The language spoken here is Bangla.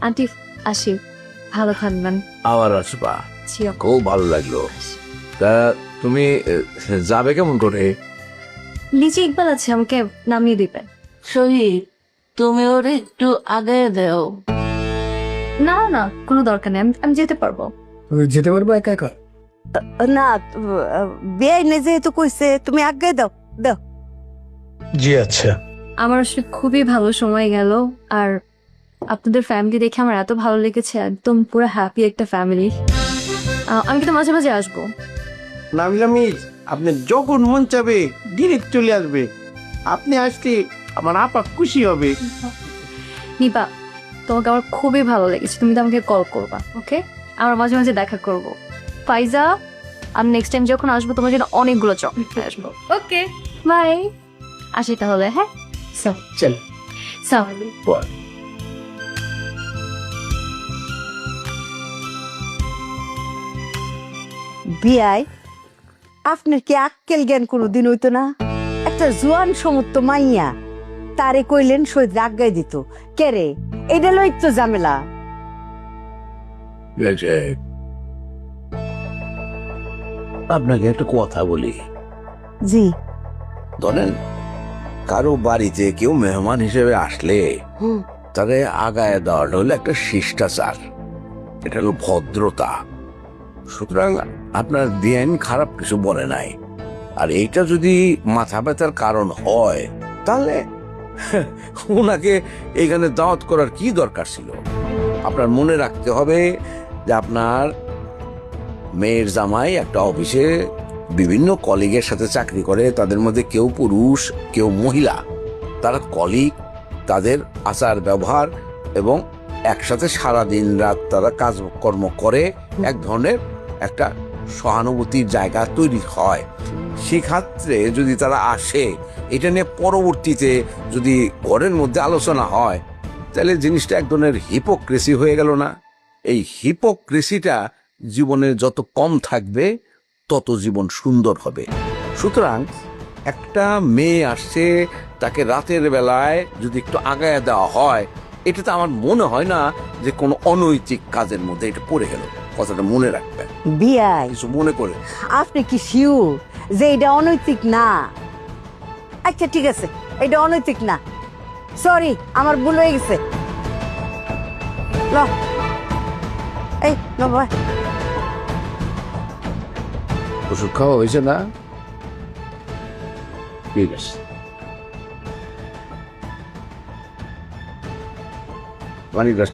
আন্টি আসি, ভালো থাকবেন। আবার আসবা, জি, খুব ভালো লাগলো। তা তুমি যাবে কেমন করে? নিচে ইকবাল আছে, আমাকে নামিয়ে দিবেন। শহীদ, তুমি ওর একটু আগে দেও। না না, কোনো দরকার নেই, আমি যেতে পারবো। তুমি যেতে পারবো একা একা? না, বেআইনে যেহেতু কইছে তুমি আগে দাও দাও। জি আচ্ছা। আমার আসলে খুবই ভালো সময় গেল, আর আপনাদের ফ্যামিলি দেখে আমার এত ভালো লেগেছে, একদম পুরো হ্যাপি একটা ফ্যামিলি। আমি কিন্তু মাঝে মাঝে আসবো। নামি আপনি যখন মন চাবে ডিরেক্ট চলে আসবে। আপনি আসলে আমার আপা খুশি হবে। নিপা, তোমাকে আমার খুবই ভালো লেগেছে, তুমি তো আমাকে কল করবা, ওকে? আমরা মাঝে মাঝে দেখা করব। ফাইজা, আমি নেক্সট টাইম যখন আসবো তোমার জন্য অনেকগুলো চকলেট নিয়ে আসবো। ওকে, বাই। আসি তাহলে, হ্যাঁ? চল। সালাম। বিয়াই, আপনার কি আক্কেল জ্ঞান কোনোদিন হইতো না? একটা জোয়ান সমস্ত মাইয়া তারে কইলেন শহীদ আজ্ঞাই দিত কে রে? এটা লই তো ঝামেলা। আপনাকে একটা কথা বলি। জি। ধরেন কারো বাড়িতে কেউ মেহমান হিসেবে আসলে তাকে আগায় দেওয়াটা হলো একটা শিষ্টাচার, এটা হলো ভদ্রতা। সুতরাং আপনার বেআইন খারাপ কিছু বলে নাই, আর এইটা যদি মাথা ব্যথার কারণ হয় তাহলে ওনাকে এখানে দাওয়াত করার কি দরকার ছিল? আপনার মনে রাখতে হবে যে আপনার মেয়ের জামাই একটা অফিসে বিভিন্ন কলিগের সাথে চাকরি করে, তাদের মধ্যে কেউ পুরুষ কেউ মহিলা, তারা কলিগ, তাদের আচার ব্যবহার এবং একসাথে সারা দিন রাত তারা কাজকর্ম করে, এক ধরনের একটা সহানুভূতির জায়গা তৈরি হয়। সেক্ষেত্রে যদি তারা আসে, এটা নিয়ে পরবর্তীতে যদি ঘরের মধ্যে আলোচনা হয়, তাহলে জিনিসটা এক ধরনের হিপোক্রেসি হয়ে গেল না? এই হিপোক্রেসিটা জীবনে যত কম থাকবে তত জীবন সুন্দর হবে। সুতরাং একটা মেয়ে আসছে, তাকে রাতের বেলায় যদি একটু আগায় দেওয়া হয়, এটা তো আমার মনে হয় না যে কোনো অনৈতিক কাজের মধ্যে এটা পড়ে গেল। কথাটা মনে রাখবেন, বিয়াই, কিছু মনে করে। আপনি কি শিওর যে এটা অনৈতিক না? আচ্ছা ঠিক আছে, এটা অনৈতিক না, সরি আমার ভুল হয়ে গেছে। ল এই বাবা, ওষুধ খাওয়া হয়েছে না? ঠিক আছে, পানি গ্লাস